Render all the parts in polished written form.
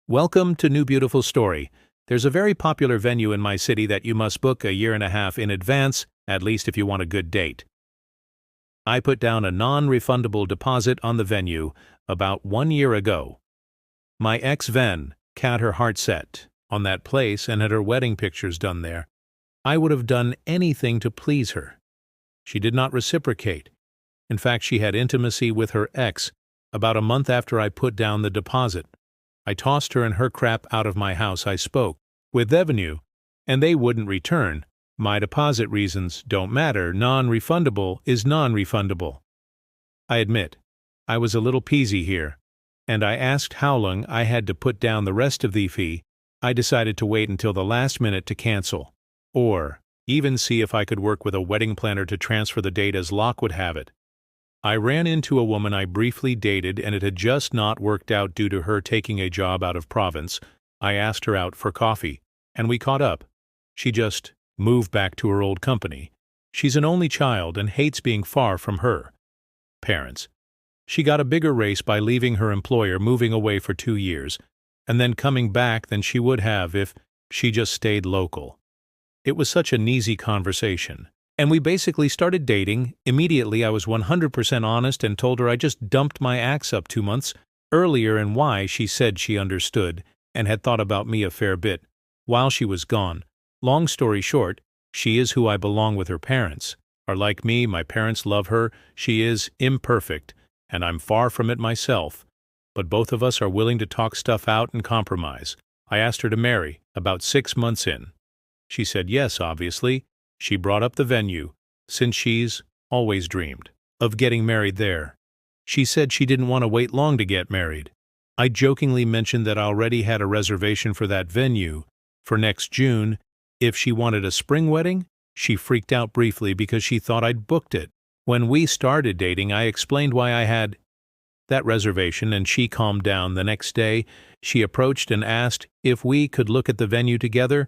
Welcome to New Beautiful Story. There's a very popular venue in my city that you must book a year and a half in advance, at least if you want a good date. I put down a non-refundable deposit on the venue about 1 year ago. My ex-Ven had her heart set on that place and had her wedding pictures done there. I would have done anything to please her. She did not reciprocate. In fact, she had intimacy with her ex about a month after I put down the deposit. I tossed her and her crap out of my house. I spoke with Avenue, and they wouldn't return. My deposit reasons don't matter. Non-refundable is non-refundable. I admit, I was a little peasy here, and I asked how long I had to put down the rest of the fee. I decided to wait until the last minute to cancel, or even see if I could work with a wedding planner to transfer the date as Locke would have it. I ran into a woman I briefly dated, and it had just not worked out due to her taking a job out of province. I asked her out for coffee, and we caught up. She just moved back to her old company. She's an only child and hates being far from her parents. She got a bigger raise by leaving her employer, moving away for 2 years, and then coming back than she would have if she just stayed local. It was such an easy conversation. And we basically started dating. Immediately I was 100% honest and told her I just dumped my ex up 2 months earlier and why. She said she understood and had thought about me a fair bit while she was gone. Long story short, she is who I belong with. Her parents are like me. My parents love her. She is imperfect, and I'm far from it myself. But both of us are willing to talk stuff out and compromise. I asked her to marry about 6 months in. She said yes, obviously. She brought up the venue, since she's always dreamed of getting married there. She said she didn't want to wait long to get married. I jokingly mentioned that I already had a reservation for that venue for next June. If she wanted a spring wedding, she freaked out briefly because she thought I'd booked it. When we started dating, I explained why I had that reservation, and she calmed down. The next day, she approached and asked if we could look at the venue together.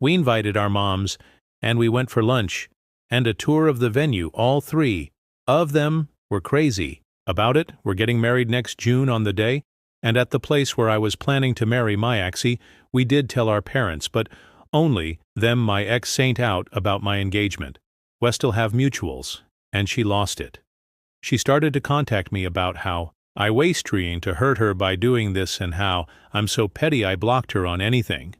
We invited our moms, and we went for lunch and a tour of the venue. All 3 of them were crazy about it. We're getting married next June on the day, and at the place where I was planning to marry my exie, we did tell our parents, but only them. My ex saint out about my engagement. We still have mutuals, and she lost it. She started to contact me about how I waste trying to hurt her by doing this and how I'm so petty I blocked her on anything.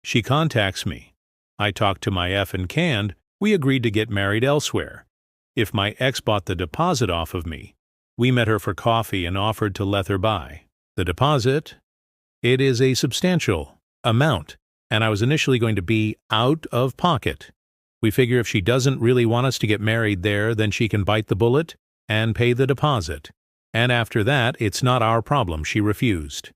She contacts me. I talked to my F and canned. We agreed to get married elsewhere. If my ex bought the deposit off of me, we met her for coffee and offered to let her buy the deposit. It is a substantial amount, and I was initially going to be out of pocket. We figure if she doesn't really want us to get married there, then she can bite the bullet and pay the deposit. And after that, it's not our problem. She refused.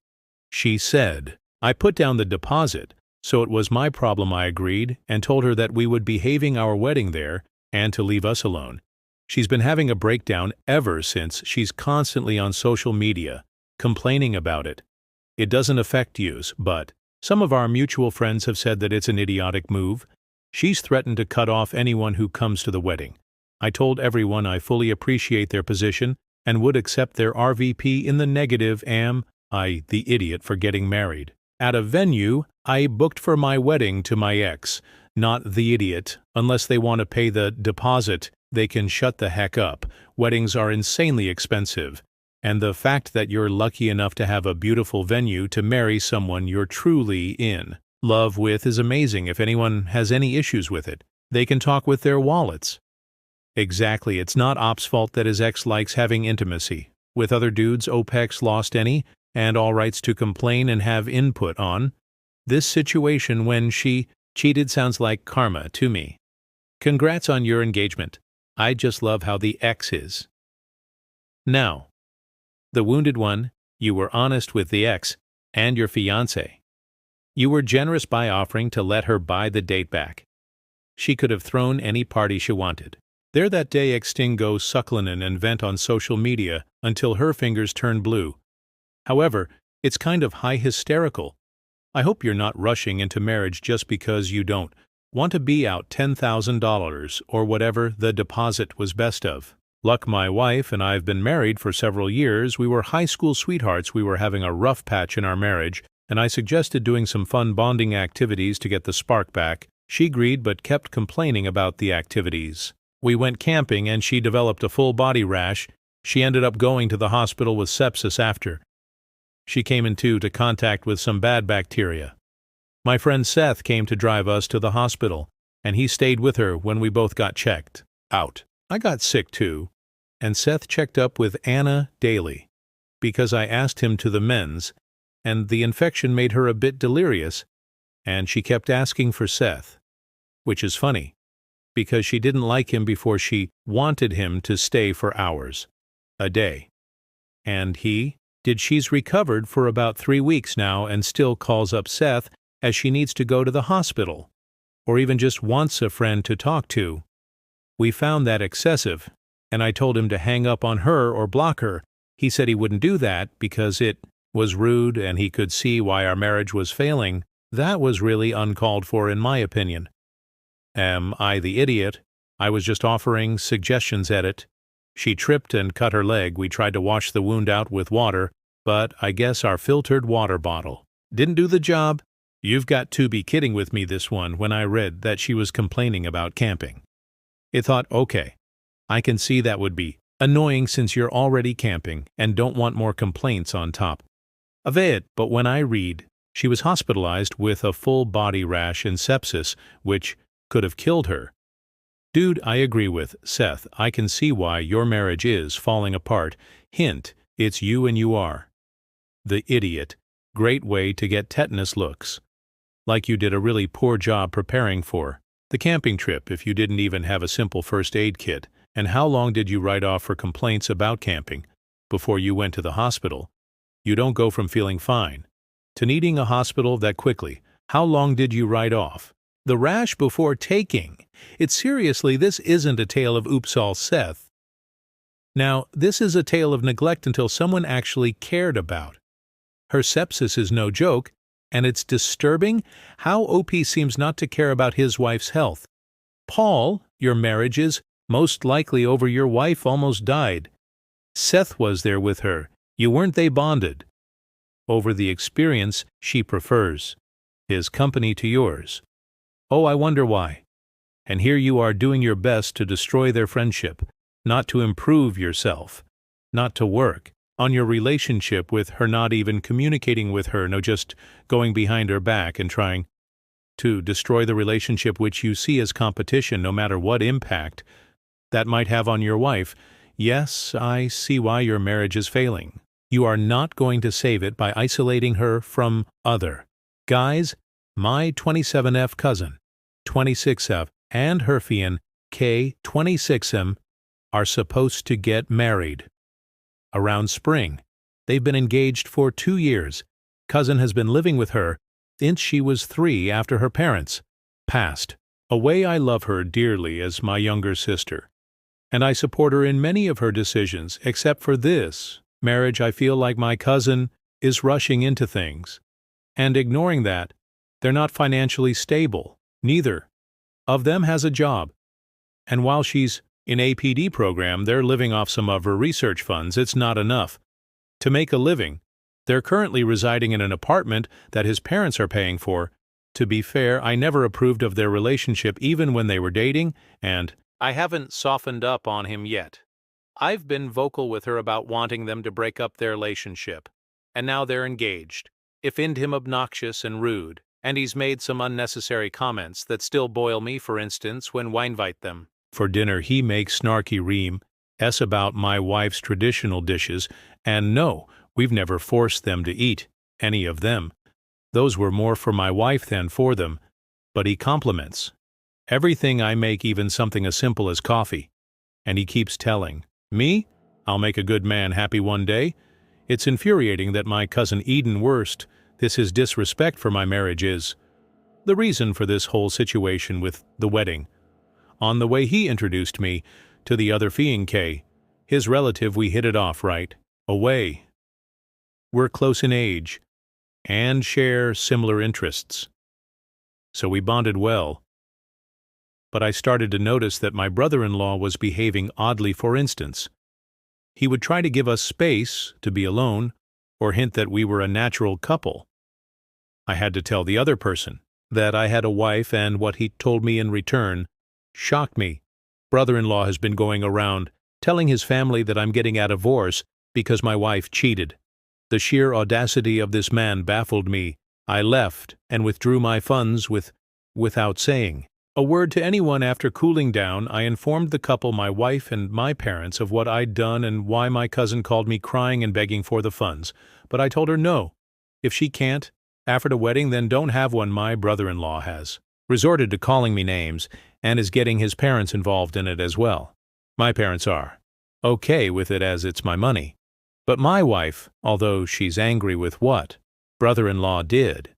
She said, I put down the deposit, so it was my problem. I agreed and told her that we would be having our wedding there and to leave us alone. She's been having a breakdown ever since. She's constantly on social media, complaining about it. It doesn't affect yous, but some of our mutual friends have said that it's an idiotic move. She's threatened to cut off anyone who comes to the wedding. I told everyone I fully appreciate their position and would accept their RVP in the negative. Am I the idiot for getting married at a venue I booked for my wedding to my ex? Not the idiot. Unless they want to pay the deposit, they can shut the heck up. Weddings are insanely expensive, and the fact that you're lucky enough to have a beautiful venue to marry someone you're truly in love with is amazing. If anyone has any issues with it, they can talk with their wallets. Exactly, it's not Op's fault that his ex likes having intimacy with other dudes. OPEX lost any and all rights to complain and have input on this situation when she cheated. Sounds like karma to me. Congrats on your engagement. I just love how the ex is. Now, the wounded one, you were honest with the ex and your fiancé. You were generous by offering to let her buy the date back. She could have thrown any party she wanted. There that day extingo sucklinen and vent on social media until her fingers turned blue. However, it's kind of high hysterical. I hope you're not rushing into marriage just because you don't want to be out $10,000 or whatever the deposit was best of. Luck, my wife and I have been married for several years. We were high school sweethearts. We were having a rough patch in our marriage. and I suggested doing some fun bonding activities to get the spark back. She agreed but kept complaining about the activities. We went camping and she developed a full body rash. She ended up going to the hospital with sepsis after. She came into contact with some bad bacteria. My friend Seth came to drive us to the hospital, and he stayed with her when we both got checked out. I got sick too, and Seth checked up with Anna daily, because I asked him to the men's, and the infection made her a bit delirious, and she kept asking for Seth, which is funny, because she didn't like him before she wanted him to stay for hours a day. And she's recovered for about 3 weeks now and still calls up Seth as she needs to go to the hospital, or even just wants a friend to talk to. We found that excessive, and I told him to hang up on her or block her. He said he wouldn't do that because it was rude and he could see why our marriage was failing. That was really uncalled for in my opinion. Am I the idiot? I was just offering suggestions at it. She tripped and cut her leg. We tried to wash the wound out with water, but I guess our filtered water bottle didn't do the job. You've got to be kidding with me this one when I read that she was complaining about camping. I thought, okay, I can see that would be annoying since you're already camping and don't want more complaints on top of it. But when I read she was hospitalized with a full body rash and sepsis, which could have killed her. Dude, I agree with Seth. I can see why your marriage is falling apart. Hint, it's you and you are the idiot. Great way to get tetanus looks. Like you did a really poor job preparing for the camping trip if you didn't even have a simple first aid kit. And how long did you write off for complaints about camping before you went to the hospital? You don't go from feeling fine to needing a hospital that quickly. How long did you write off the rash before taking? This isn't a tale of oops all Seth. Now, this is a tale of neglect until someone actually cared about. Her sepsis is no joke, and it's disturbing how OP seems not to care about his wife's health. Paul, your marriage is most likely over. Your wife almost died. Seth was there with her. You weren't they bonded over the experience she prefers, his company to yours. Oh, I wonder why. And here you are doing your best to destroy their friendship, not to improve yourself, not to work on your relationship with her, not even communicating with her, no, just going behind her back and trying to destroy the relationship which you see as competition, no matter what impact that might have on your wife. Yes, I see why your marriage is failing. You are not going to save it by isolating her from other guys. My 27F cousin, 26F, and her fiancé, K26M, are supposed to get married around spring. They've been engaged for 2 years. Cousin has been living with her since she was 3 after her parents passed away. I love her dearly as my younger sister, and I support her in many of her decisions, except for this marriage. I feel like my cousin is rushing into things and ignoring that they're not financially stable. Neither of them has a job. And while she's in APD program, they're living off some of her research funds. It's not enough to make a living. They're currently residing in an apartment that his parents are paying for. To be fair, I never approved of their relationship even when they were dating, and I haven't softened up on him yet. I've been vocal with her about wanting them to break up their relationship, and now they're engaged. I find him obnoxious and rude, and he's made some unnecessary comments that still boil me. For instance, when I invite them for dinner, he makes snarky remarks about my wife's traditional dishes, and no, we've never forced them to eat any of them. Those were more for my wife than for them, but he compliments everything I make, even something as simple as coffee. And he keeps telling me I'll make a good man happy one day. It's infuriating that my cousin Eden Worst, this is disrespect for my marriage, is the reason for this whole situation with the wedding. On the way he introduced me to the other fiancé, his relative, we hit it off right away. We're close in age and share similar interests, so we bonded well. But I started to notice that my brother-in-law was behaving oddly. For instance, he would try to give us space to be alone or hint that we were a natural couple. I had to tell the other person that I had a wife, and what he told me in return shocked me. Brother-in-law has been going around telling his family that I'm getting a divorce because my wife cheated. The sheer audacity of this man baffled me. I left and withdrew my funds without saying a word to anyone. After cooling down, I informed the couple, my wife and my parents, of what I'd done and why my cousin called me crying and begging for the funds. But I told her no. If she can't afford a wedding, then don't have one. My brother-in-law has resorted to calling me names and is getting his parents involved in it as well. My parents are okay with it as it's my money. But my wife, although she's angry with what brother-in-law did,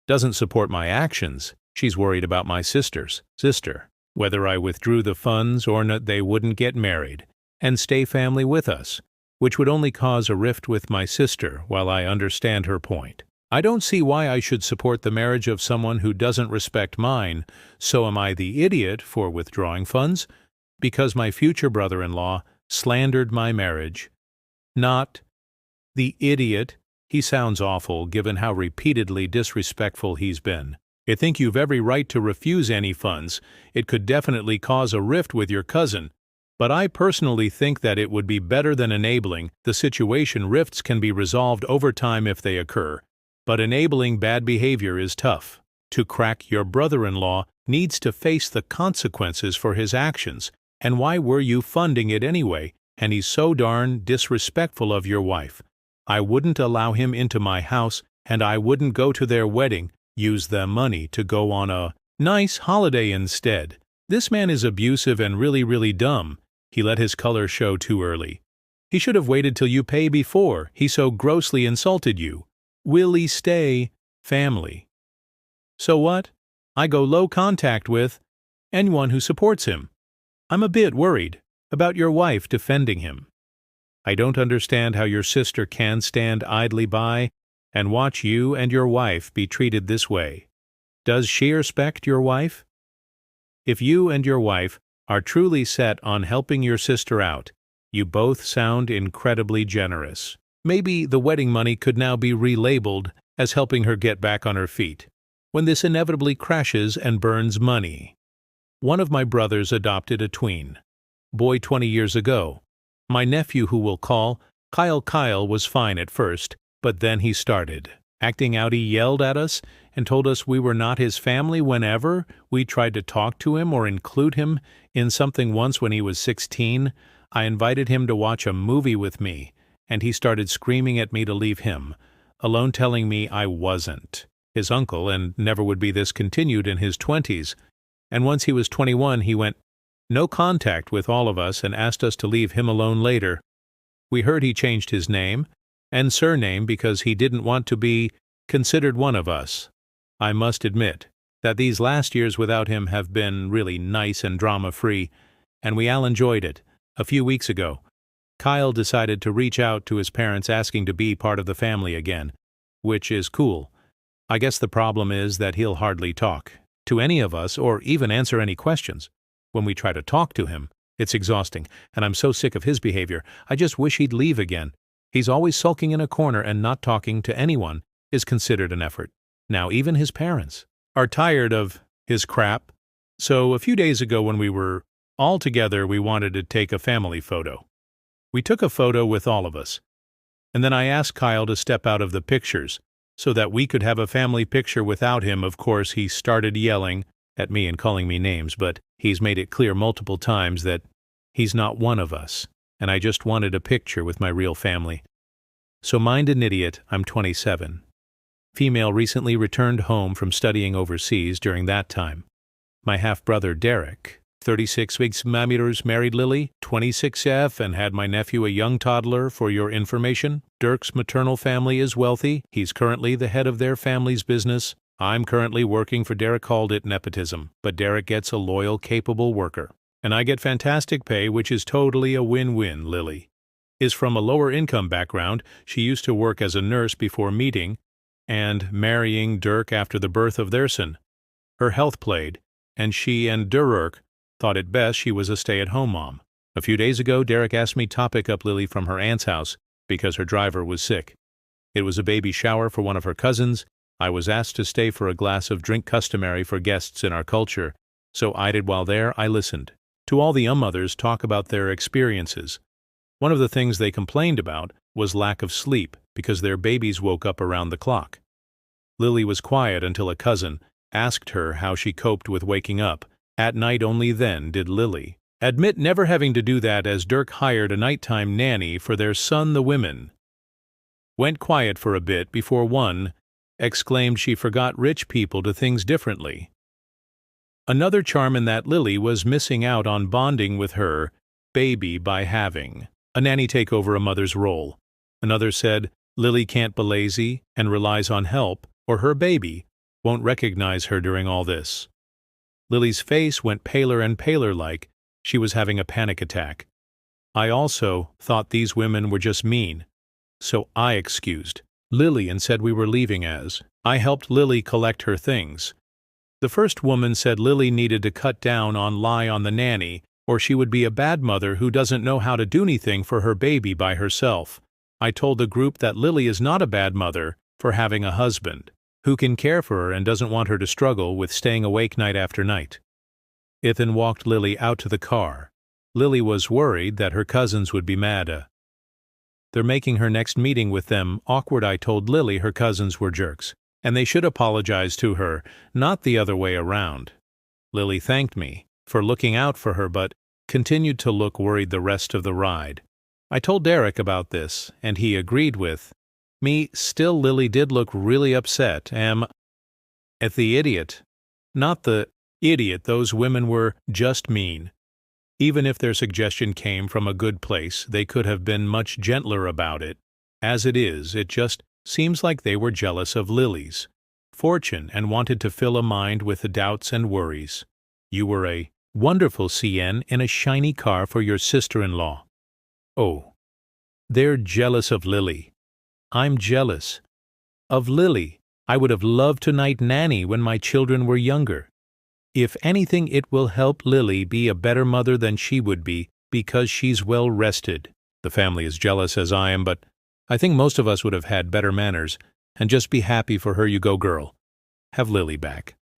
doesn't support my actions. She's worried about my sister, whether I withdrew the funds or not. They wouldn't get married and stay family with us, which would only cause a rift with my sister. While I understand her point, I don't see why I should support the marriage of someone who doesn't respect mine. So am I the idiot for withdrawing funds because my future brother-in-law slandered my marriage? Not the idiot. He sounds awful given how repeatedly disrespectful he's been. I think you've every right to refuse any funds. It could definitely cause a rift with your cousin, but I personally think that it would be better than enabling the situation. Rifts can be resolved over time if they occur, but enabling bad behavior is tough to crack. Your brother-in-law needs to face the consequences for his actions, and why were you funding it anyway? And he's so darn disrespectful of your wife. I wouldn't allow him into my house, and I wouldn't go to their wedding. Use the money to go on a nice holiday instead. This man is abusive and really dumb. He let his color show too early. He should have waited till you pay before he so grossly insulted you. Will he stay family? So what? I go low contact with anyone who supports him. I'm a bit worried about your wife defending him. I don't understand how your sister can stand idly by and watch you and your wife be treated this way. Does she respect your wife? If you and your wife are truly set on helping your sister out, you both sound incredibly generous. Maybe the wedding money could now be relabeled as helping her get back on her feet when this inevitably crashes and burns money. One of my brothers adopted a tween boy 20 years ago. My nephew, who we'll call Kyle, was fine at first, but then he started acting out. He yelled at us and told us we were not his family whenever we tried to talk to him or include him in something. Once when he was 16, I invited him to watch a movie with me, and he started screaming at me to leave him alone, telling me I wasn't his uncle and never would be. This continued in his 20s, and once he was 21, he went no contact with all of us and asked us to leave him alone later. We heard he changed his name and surname because he didn't want to be considered one of us. I must admit that these last years without him have been really nice and drama-free, and we all enjoyed it. A few weeks ago, Kyle decided to reach out to his parents asking to be part of the family again, which is cool. I guess the problem is that he'll hardly talk to any of us or even answer any questions. When we try to talk to him, it's exhausting, and I'm so sick of his behavior. I just wish he'd leave again. He's always sulking in a corner, and not talking to anyone is considered an effort. Now even his parents are tired of his crap. So a few days ago when we were all together, we wanted to take a family photo. We took a photo with all of us, and then I asked Kyle to step out of the pictures so that we could have a family picture without him. Of course, he started yelling at me and calling me names, but he's made it clear multiple times that he's not one of us, and I just wanted a picture with my real family. So mind an idiot, I'm 27. Female, recently returned home from studying overseas during that time. My half-brother Derek, 36 weeks married Lily, 26F, and had my nephew, a young toddler. For your information, Dirk's maternal family is wealthy. He's currently the head of their family's business. I'm currently working for Derek. Called it nepotism, but Derek gets a loyal, capable worker, and I get fantastic pay, which is totally a win-win. Lily is from a lower income background. She used to work as a nurse before meeting and marrying Dirk after the birth of their son. Her health played, and she and Dirk thought it best she was a stay-at-home mom. A few days ago, Derek asked me to pick up Lily from her aunt's house because her driver was sick. It was a baby shower for one of her cousins. I was asked to stay for a glass of drink customary for guests in our culture, so I did. While there, I listened to all the mothers talk about their experiences. One of the things they complained about was lack of sleep because their babies woke up around the clock. Lily was quiet until a cousin asked her how she coped with waking up at night. Only then did Lily admit never having to do that, as Dirk hired a nighttime nanny for their son. The women went quiet for a bit before one exclaimed she forgot rich people do things differently. Another charm in that Lily was missing out on bonding with her baby by having a nanny take over a mother's role. Another said Lily can't be lazy and relies on help, or her baby won't recognize her during all this. Lily's face went paler and paler, like she was having a panic attack. I also thought these women were just mean, so I excused Lily and said we were leaving as I helped Lily collect her things. The first woman said Lily needed to cut down on lie on the nanny, or she would be a bad mother who doesn't know how to do anything for her baby by herself. I told the group that Lily is not a bad mother for having a husband who can care for her and doesn't want her to struggle with staying awake night after night. Ethan walked Lily out to the car. Lily was worried that her cousins would be mad. They're making her next meeting with them awkward. I told Lily her cousins were jerks, and they should apologize to her, not the other way around. Lily thanked me for looking out for her, but continued to look worried the rest of the ride. I told Derek about this, and he agreed with me. Still, Lily did look really upset. At the idiot. Not the idiot. Those women were just mean. Even if their suggestion came from a good place, they could have been much gentler about it. As it is, it just seems like they were jealous of Lily's fortune and wanted to fill a mind with the doubts and worries. You were a wonderful CN in a shiny car for your sister-in-law. Oh, they're jealous of Lily. I'm jealous of Lily. I would have loved to night nanny when my children were younger. If anything, it will help Lily be a better mother than she would be because she's well rested. The family is jealous as I am, but I think most of us would have had better manners and just be happy for her. You go, girl. Have Lily back.